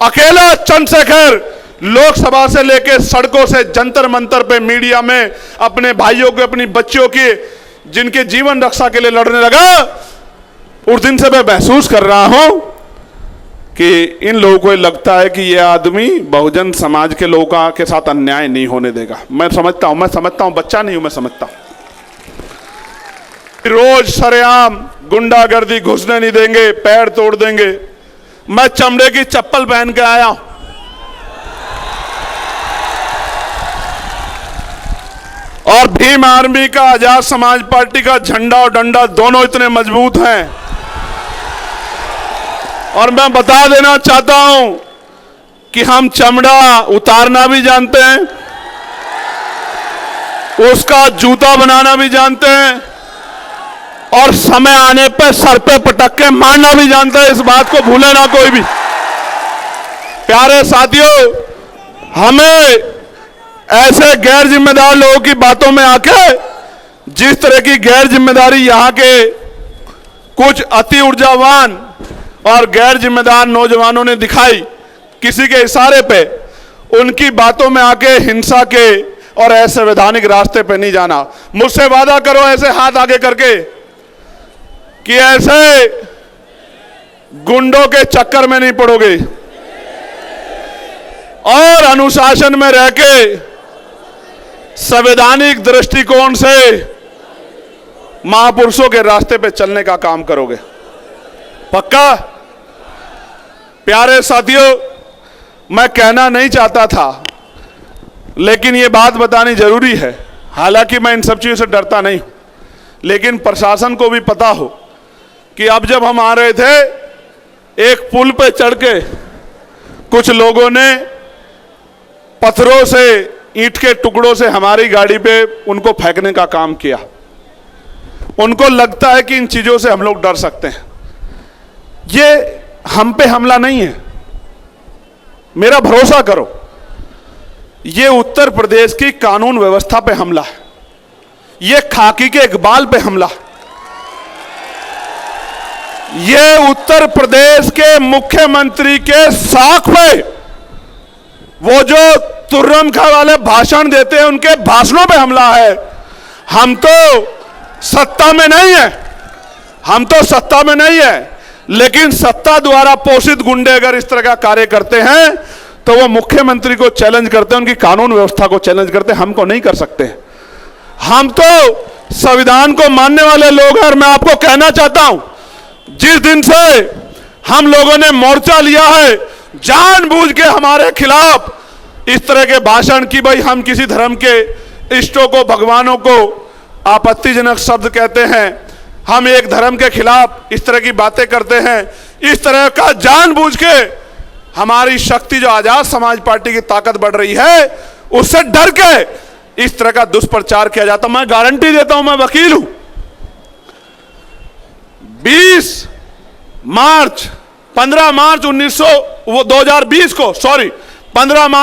अकेला चंद्रशेखर लोकसभा से लेकर सड़कों से जंतर मंतर पे मीडिया में अपने भाइयों के अपनी बच्चियों की जिनके जीवन रक्षा के लिए लड़ने लगा। उस दिन से मैं महसूस कर रहा हूं कि इन लोगों को लगता है कि यह आदमी बहुजन समाज के लोगों के साथ अन्याय नहीं होने देगा। मैं समझता हूं, बच्चा नहीं हूं, मैं समझता हूं। रोज सरेआम गुंडागर्दी घुसने नहीं देंगे, पैर तोड़ देंगे। मैं चमड़े की चप्पल पहन के आया हूं। और भीम आर्मी का, आजाद समाज पार्टी का झंडा और डंडा दोनों इतने मजबूत हैं। और मैं बता देना चाहता हूं कि हम चमड़ा उतारना भी जानते हैं, उसका जूता बनाना भी जानते हैं, और समय आने पे सर पे पटक के मारना भी जानते हैं। इस बात को भूले ना कोई भी। प्यारे साथियों, हमें ऐसे गैर जिम्मेदार लोगों की बातों में आके जिस तरह की गैर जिम्मेदारी यहां के कुछ अति ऊर्जावान और गैर जिम्मेदार नौजवानों ने दिखाई, किसी के इशारे पे उनकी बातों में आके हिंसा के और असंवैधानिक रास्ते पे नहीं जाना। मुझसे वादा करो ऐसे हाथ आगे करके कि ऐसे गुंडों के चक्कर में नहीं पड़ोगे और अनुशासन में रह के संवैधानिक दृष्टिकोण से महापुरुषों के रास्ते पे चलने का काम करोगे। पक्का? प्यारे साथियों, मैं कहना नहीं चाहता था लेकिन ये बात बतानी जरूरी है। हालांकि मैं इन सब चीजों से डरता नहीं हूं, लेकिन प्रशासन को भी पता हो कि अब जब हम आ रहे थे, एक पुल पे चढ़ के कुछ लोगों ने पत्थरों से, ईंट के टुकड़ों से हमारी गाड़ी पे उनको फेंकने का काम किया। उनको लगता है कि इन चीजों से हम लोग डर सकते हैं। ये हम पे हमला नहीं है, मेरा भरोसा करो। ये उत्तर प्रदेश की कानून व्यवस्था पे हमला है, ये खाकी के इकबाल पे हमला है, ये उत्तर प्रदेश के मुख्यमंत्री के साख पे, वो जो तुर्रम खा वाले भाषण देते हैं उनके भाषणों पे हमला है। हम तो सत्ता में नहीं है, हम तो सत्ता में नहीं है, लेकिन सत्ता द्वारा पोषित गुंडे अगर इस तरह का कार्य करते हैं तो वो मुख्यमंत्री को चैलेंज करते हैं, उनकी कानून व्यवस्था को चैलेंज करते हैं। हमको नहीं कर सकते। हम तो संविधान को मानने वाले लोग हैं। और मैं आपको कहना चाहता हूं, जिस दिन से हम लोगों ने मोर्चा लिया है जानबूझ के हमारे खिलाफ इस तरह के भाषण की, भाई हम किसी धर्म के इष्टों को, भगवानों को आपत्तिजनक शब्द कहते हैं, हम एक धर्म के खिलाफ इस तरह की बातें करते हैं, इस तरह का जानबूझ के हमारी शक्ति जो आजाद समाज पार्टी की ताकत बढ़ रही है उससे डर के इस तरह का दुष्प्रचार किया जाता। मैं गारंटी देता हूं, मैं वकील हूं। 15 मार्च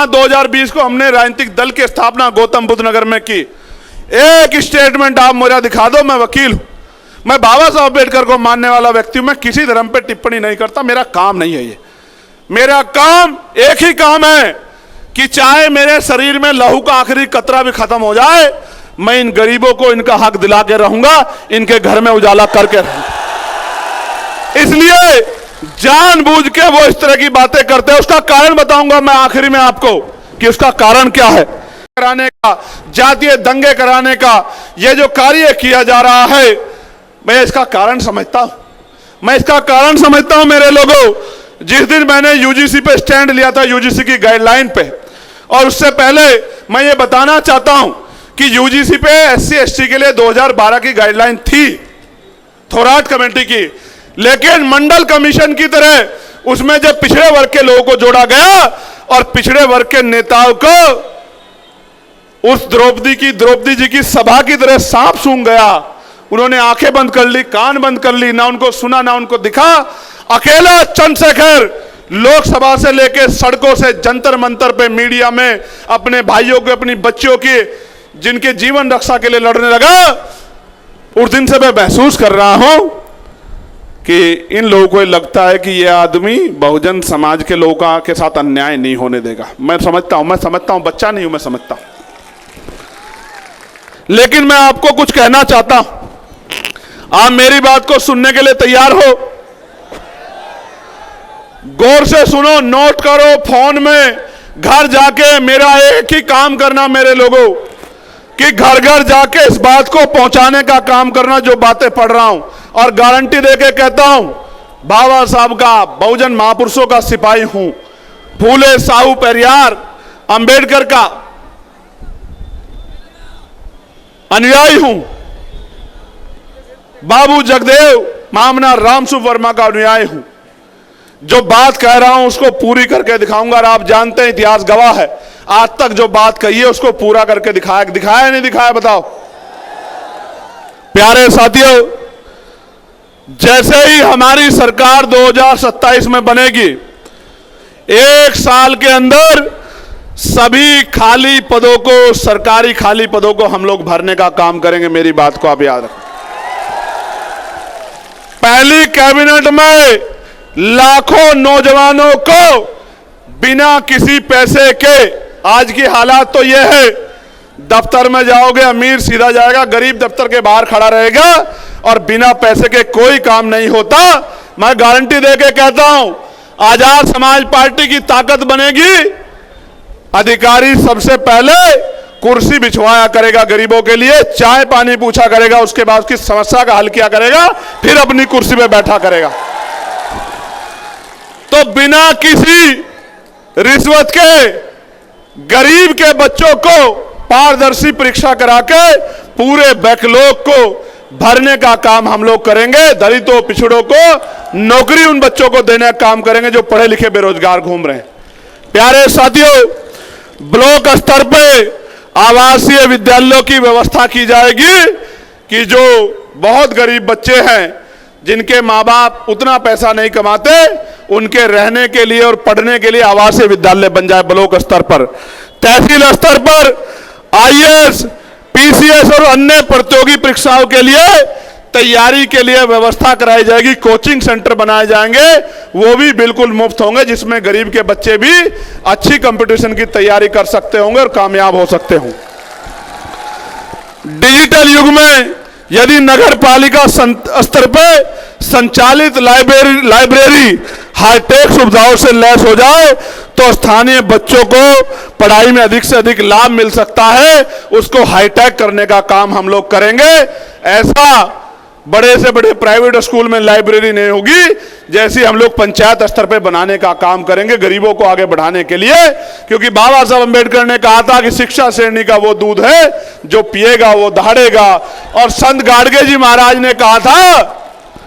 2020 को हमने राजनीतिक दल की स्थापना गौतम बुद्ध नगर में की। एक स्टेटमेंट आप मुझे दिखा दो, मैं वकील हूं। मैं बाबा साहब अम्बेडकर को मानने वाला व्यक्ति हूं। मैं किसी धर्म पे टिप्पणी नहीं करता, मेरा काम नहीं है ये। मेरा काम एक ही काम है कि चाहे मेरे शरीर में लहू का आखिरी कतरा भी खत्म हो जाए, मैं इन गरीबों को इनका हक दिला के रहूंगा, इनके घर में उजाला करके रहूंगा। इसलिए जानबूझ के वो इस तरह की बातें करते हैं। उसका कारण बताऊंगा मैं आखिरी में आपको कि उसका कारण क्या है। कराने का, जातीय दंगे कराने का ये जो कार्य किया जा रहा है, मैं इसका कारण समझता हूं। मैं इसका कारण समझता हूं मेरे लोगों। जिस दिन मैंने यूजीसी पे स्टैंड लिया था, यूजीसी की गाइडलाइन पे, और उससे पहले मैं ये बताना चाहता हूं कि यूजीसी पे एससी एसटी के लिए 2012 की गाइडलाइन थी, थोराट कमेटी की, लेकिन मंडल कमीशन की तरह उसमें जब पिछड़े वर्ग के लोगों को जोड़ा गया और पिछड़े वर्ग के नेताओं को उस द्रौपदी जी की सभा की तरह सांप सूंघ गया। उन्होंने आंखें बंद कर ली, कान बंद कर ली, ना उनको सुना ना उनको दिखा। अकेला चंद्रशेखर लोकसभा से लेकर सड़कों से जंतर मंतर पे मीडिया में अपने भाइयों के अपनी बच्चियों की जिनके जीवन रक्षा के लिए लड़ने लगा। उस दिन से मैं महसूस कर रहा हूं कि इन लोगों को लगता है कि ये आदमी बहुजन समाज के लोगों के साथ अन्याय नहीं होने देगा। मैं समझता हूं, बच्चा नहीं हूं, मैं समझता हूं। लेकिन मैं आपको कुछ कहना चाहता हूं, आप मेरी बात को सुनने के लिए तैयार हो? गौर से सुनो, नोट करो फोन में, घर जाके मेरा एक ही काम करना मेरे लोगों, कि घर घर जाके इस बात को पहुंचाने का काम करना जो बातें पढ़ रहा हूं। और गारंटी देके कहता हूं, बाबा साहब का, बहुजन महापुरुषों का सिपाही हूं, फूले साहू पेरियार अंबेडकर का अनुयायी हूं, बाबू जगदेव मामना रामसुब्बा वर्मा का अनुयायी हूं। जो बात कह रहा हूं उसको पूरी करके दिखाऊंगा। और आप जानते हैं, इतिहास गवाह है, आज तक जो बात कही है उसको पूरा करके दिखाया नहीं दिखाया, बताओ? प्यारे साथियों, जैसे ही हमारी सरकार 2027 में बनेगी, एक साल के अंदर सभी खाली पदों को, सरकारी खाली पदों को हम लोग भरने का काम करेंगे। मेरी बात को आप याद रखें। पहली कैबिनेट में लाखों नौजवानों को बिना किसी पैसे के, आज की हालात तो यह है, दफ्तर में जाओगे अमीर सीधा जाएगा, गरीब दफ्तर के बाहर खड़ा रहेगा और बिना पैसे के कोई काम नहीं होता। मैं गारंटी देके कहता हूं, आजाद समाज पार्टी की ताकत बनेगी, अधिकारी सबसे पहले कुर्सी बिछवाया करेगा गरीबों के लिए, चाय पानी पूछा करेगा, उसके बाद उसकी समस्या का हल किया करेगा, फिर अपनी कुर्सी पे बैठा करेगा। तो बिना किसी रिश्वत के गरीब के बच्चों को पारदर्शी परीक्षा करा के पूरे बैकलॉग को भरने का काम हम लोग करेंगे। दलितों, पिछड़ों को नौकरी उन बच्चों को देने का काम करेंगे जो पढ़े लिखे बेरोजगार घूम रहे हैं। प्यारे साथियों, ब्लॉक स्तर पे आवासीय विद्यालयों की व्यवस्था की जाएगी कि जो बहुत गरीब बच्चे हैं, जिनके माँ बाप उतना पैसा नहीं कमाते, उनके रहने के लिए और पढ़ने के लिए आवासीय विद्यालय बन जाए ब्लॉक स्तर पर। तहसील स्तर पर आईएएस, पीसीएस और अन्य प्रतियोगी परीक्षाओं के लिए तैयारी के लिए व्यवस्था कराई जाएगी। कोचिंग सेंटर बनाए जाएंगे, वो भी बिल्कुल मुफ्त होंगे, जिसमें गरीब के बच्चे भी अच्छी कंपटीशन की तैयारी कर सकते होंगे और कामयाब हो सकते होंगे। डिजिटल युग में यदि नगर पालिका स्तर पर संचालित लाइब्रेरी हाईटेक सुविधाओं से लैस हो जाए तो स्थानीय बच्चों को पढ़ाई में अधिक से अधिक लाभ मिल सकता है। उसको हाईटेक करने का काम हम लोग करेंगे। ऐसा बड़े से बड़े प्राइवेट स्कूल में लाइब्रेरी नहीं होगी, जैसी हम लोग पंचायत स्तर पे बनाने का काम करेंगे गरीबों को आगे बढ़ाने के लिए। क्योंकि बाबा साहब अंबेडकर ने कहा था कि शिक्षा श्रेणी का वो दूध है जो पिएगा वो दहाड़ेगा। और संत गाडगे जी महाराज ने कहा था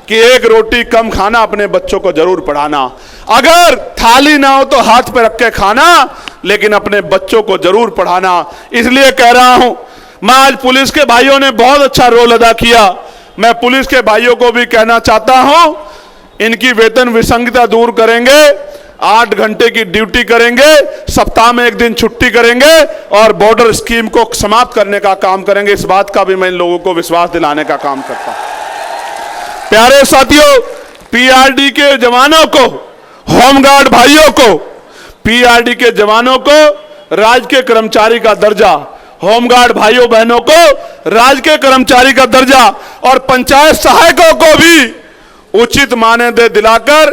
कि एक रोटी कम खाना, अपने बच्चों को जरूर पढ़ाना। अगर थाली ना हो तो हाथ पे रख के खाना, लेकिन अपने बच्चों को जरूर पढ़ाना। इसलिए कह रहा हूं, मैं आज पुलिस के भाइयों ने बहुत अच्छा रोल अदा किया। मैं पुलिस के भाइयों को भी कहना चाहता हूं, इनकी वेतन विसंगता दूर करेंगे, 8 घंटे की ड्यूटी करेंगे, सप्ताह में 1 दिन छुट्टी करेंगे और बॉर्डर स्कीम को समाप्त करने का काम करेंगे। इस बात का भी मैं इन लोगों को विश्वास दिलाने का काम करता हूं। प्यारे साथियों, पीआरडी के जवानों को, होमगार्ड भाइयों को, पीआरडी के जवानों को राजकीय कर्मचारी का दर्जा, होमगार्ड भाइयों बहनों को राजकीय कर्मचारी का दर्जा और पंचायत सहायकों को भी उचित मानदेय दिलाकर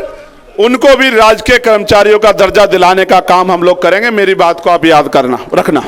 उनको भी राजकीय कर्मचारियों का दर्जा दिलाने का काम हम लोग करेंगे। मेरी बात को आप याद रखना।